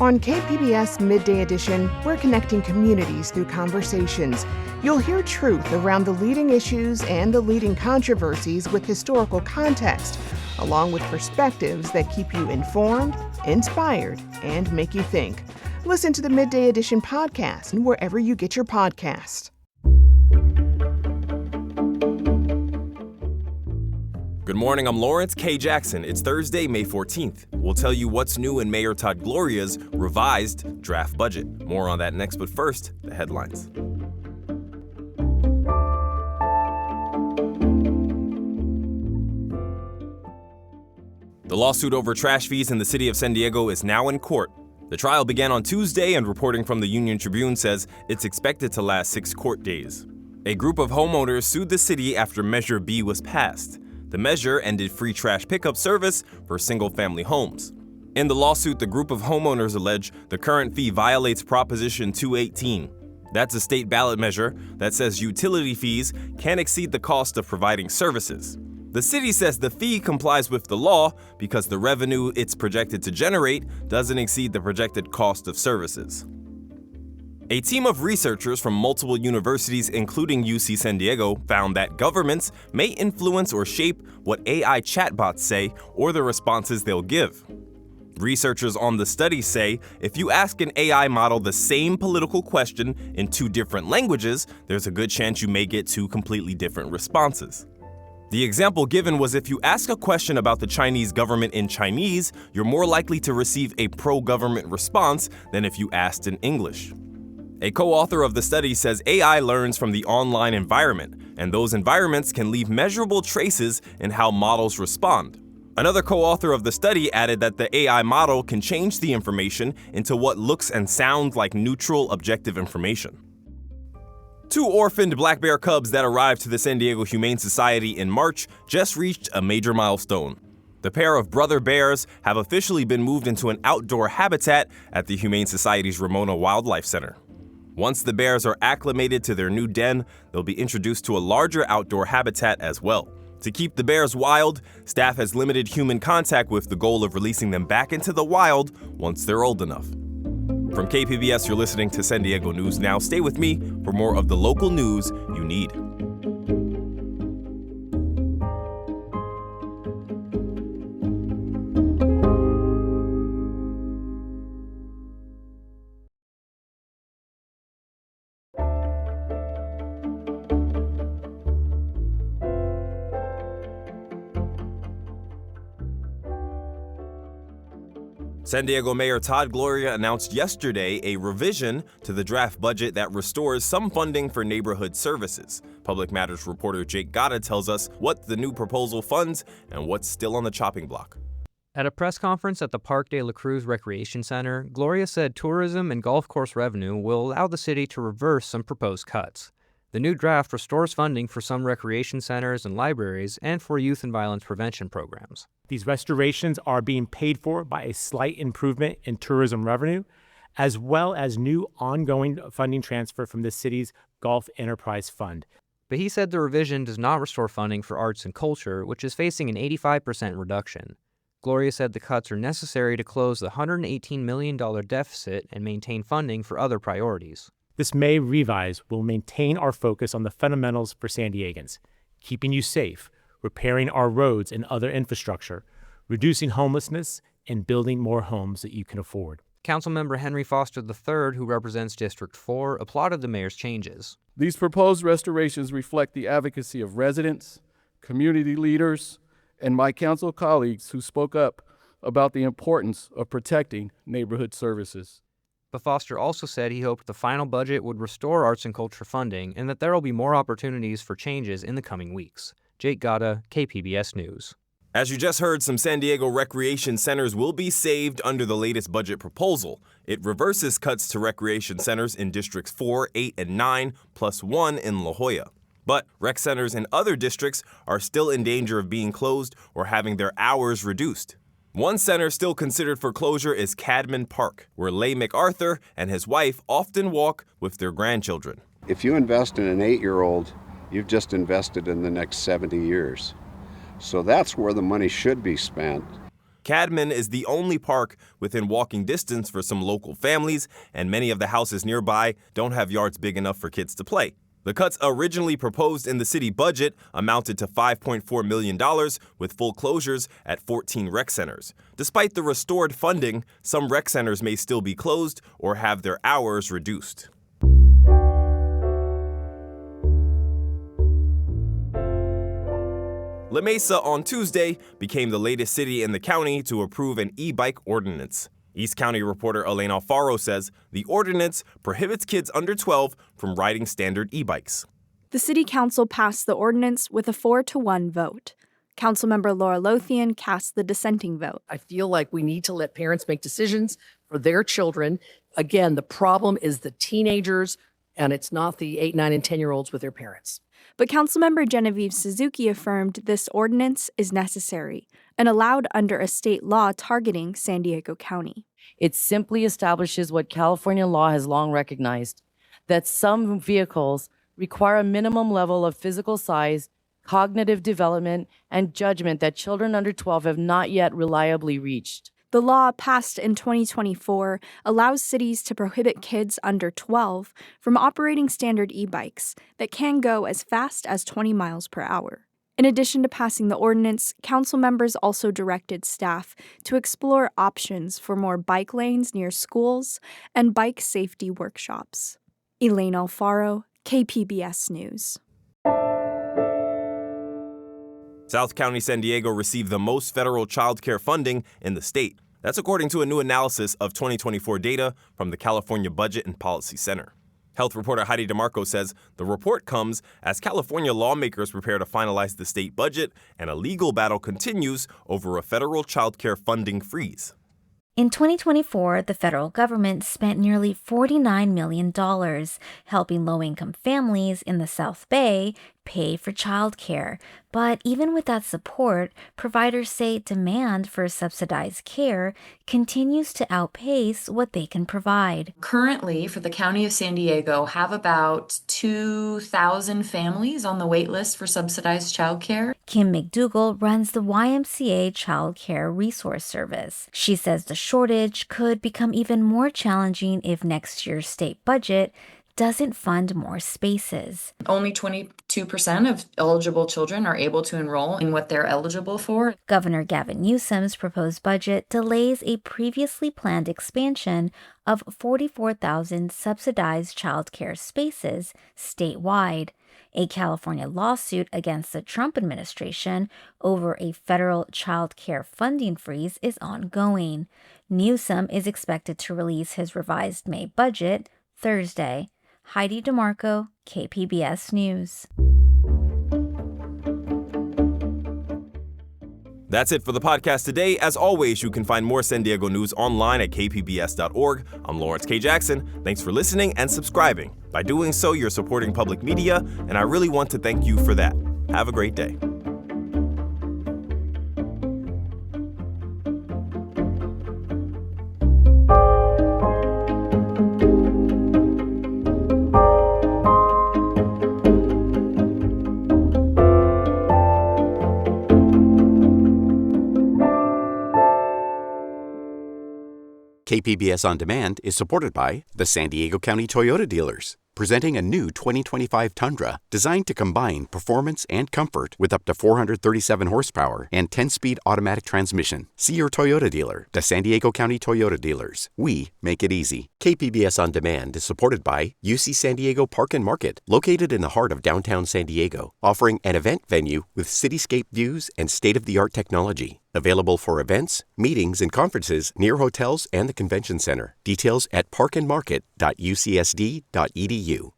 On KPBS Midday Edition, we're connecting communities through conversations. You'll hear truth around the leading issues and the leading controversies with historical context, along with perspectives that keep you informed, inspired, and make you think. Listen to the Midday Edition podcast and wherever you get your podcasts. Good morning, I'm Lawrence K. Jackson. It's Thursday, May 14th. We'll tell you what's new in Mayor Todd Gloria's revised draft budget. More on that next, but first, the headlines. The lawsuit over trash fees in the city of San Diego is now in court. The trial began on Tuesday, and reporting from the Union Tribune says it's expected to last 6 court days. A group of homeowners sued the city after Measure B was passed. The measure ended free trash pickup service for single-family homes. In the lawsuit, the group of homeowners allege the current fee violates Proposition 218. That's a state ballot measure that says utility fees can't exceed the cost of providing services. The city says the fee complies with the law because the revenue it's projected to generate doesn't exceed the projected cost of services. A team of researchers from multiple universities, including UC San Diego, found that governments may influence or shape what AI chatbots say or the responses they'll give. Researchers on the study say if you ask an AI model the same political question in 2 different languages, there's a good chance you may get 2 completely different responses. The example given was if you ask a question about the Chinese government in Chinese, you're more likely to receive a pro-government response than if you asked in English. A co-author of the study says AI learns from the online environment, and those environments can leave measurable traces in how models respond. Another co-author of the study added that the AI model can change the information into what looks and sounds like neutral, objective information. 2 orphaned black bear cubs that arrived to the San Diego Humane Society in March just reached a major milestone. The pair of brother bears have officially been moved into an outdoor habitat at the Humane Society's Ramona Wildlife Center. Once the bears are acclimated to their new den, they'll be introduced to a larger outdoor habitat as well. To keep the bears wild, staff has limited human contact with the goal of releasing them back into the wild once they're old enough. From KPBS, you're listening to San Diego News Now. Stay with me for more of the local news you need. San Diego Mayor Todd Gloria announced yesterday a revision to the draft budget that restores some funding for neighborhood services. Public Matters reporter Jake Gatta tells us what the new proposal funds and what's still on the chopping block. At a press conference at the Park de la Cruz Recreation Center, Gloria said tourism and golf course revenue will allow the city to reverse some proposed cuts. The new draft restores funding for some recreation centers and libraries and for youth and violence prevention programs. These restorations are being paid for by a slight improvement in tourism revenue, as well as new ongoing funding transfer from the city's Golf Enterprise Fund. But he said the revision does not restore funding for arts and culture, which is facing an 85% reduction. Gloria said the cuts are necessary to close the $118 million deficit and maintain funding for other priorities. This May revise will maintain our focus on the fundamentals for San Diegans, keeping you safe, repairing our roads and other infrastructure, reducing homelessness, and building more homes that you can afford. Councilmember Henry Foster III, who represents District 4, applauded the mayor's changes. These proposed restorations reflect the advocacy of residents, community leaders, and my council colleagues who spoke up about the importance of protecting neighborhood services. But Foster also said he hoped the final budget would restore arts and culture funding and that there will be more opportunities for changes in the coming weeks. Jake Gatta, KPBS News. As you just heard, some San Diego recreation centers will be saved under the latest budget proposal. It reverses cuts to recreation centers in Districts 4, 8, and 9, plus 1 in La Jolla. But rec centers in other districts are still in danger of being closed or having their hours reduced. One center still considered for closure is Cadman Park, where Leigh MacArthur and his wife often walk with their grandchildren. If you invest in an 8-year-old, you've just invested in the next 70 years. So that's where the money should be spent. Cadman is the only park within walking distance for some local families, and many of the houses nearby don't have yards big enough for kids to play. The cuts originally proposed in the city budget amounted to $5.4 million, with full closures at 14 rec centers. Despite the restored funding, some rec centers may still be closed or have their hours reduced. La Mesa on Tuesday became the latest city in the county to approve an e-bike ordinance. East County reporter Elaine Alfaro says the ordinance prohibits kids under 12 from riding standard e-bikes. The City Council passed the ordinance with a 4-1 vote. Councilmember Laura Lothian cast the dissenting vote. I feel like we need to let parents make decisions for their children. Again, the problem is the teenagers, and it's not the 8, 9, and 10-year-olds with their parents. But Councilmember Genevieve Suzuki affirmed this ordinance is necessary and allowed under a state law targeting San Diego County. It simply establishes what California law has long recognized, that some vehicles require a minimum level of physical size, cognitive development, and judgment that children under 12 have not yet reliably reached. The law, passed in 2024, allows cities to prohibit kids under 12 from operating standard e-bikes that can go as fast as 20 miles per hour. In addition to passing the ordinance, council members also directed staff to explore options for more bike lanes near schools and bike safety workshops. Elaine Alfaro, KPBS News. South County San Diego received the most federal childcare funding in the state. That's according to a new analysis of 2024 data from the California Budget and Policy Center. Health reporter Heidi DeMarco says the report comes as California lawmakers prepare to finalize the state budget and a legal battle continues over a federal childcare funding freeze. In 2024, the federal government spent nearly $49 million helping low-income families in the South Bay pay for childcare. But even with that support, providers say demand for subsidized care continues to outpace what they can provide. Currently, for the County of San Diego, have about 2,000 families on the wait list for subsidized childcare. Kim McDougall runs the YMCA Child Care Resource Service. She says the shortage could become even more challenging if next year's state budget doesn't fund more spaces. Only 22% of eligible children are able to enroll in what they're eligible for. Governor Gavin Newsom's proposed budget delays a previously planned expansion of 44,000 subsidized childcare spaces statewide. A California lawsuit against the Trump administration over a federal child care funding freeze is ongoing. Newsom is expected to release his revised May budget Thursday. Heidi DeMarco, KPBS News. That's it for the podcast today. As always, you can find more San Diego news online at kpbs.org. I'm Lawrence K. Jackson. Thanks for listening and subscribing. By doing so, you're supporting public media, and I really want to thank you for that. Have a great day. KPBS On Demand is supported by the San Diego County Toyota dealers, presenting a new 2025 Tundra designed to combine performance and comfort with up to 437 horsepower and 10-speed automatic transmission. See your Toyota dealer. The San Diego County Toyota dealers. We make it easy. KPBS On Demand is supported by UC San Diego Park and Market, located in the heart of downtown San Diego, offering an event venue with cityscape views and state-of-the-art technology. Available for events, meetings, and conferences near hotels and the convention center. Details at parkandmarket.ucsd.edu.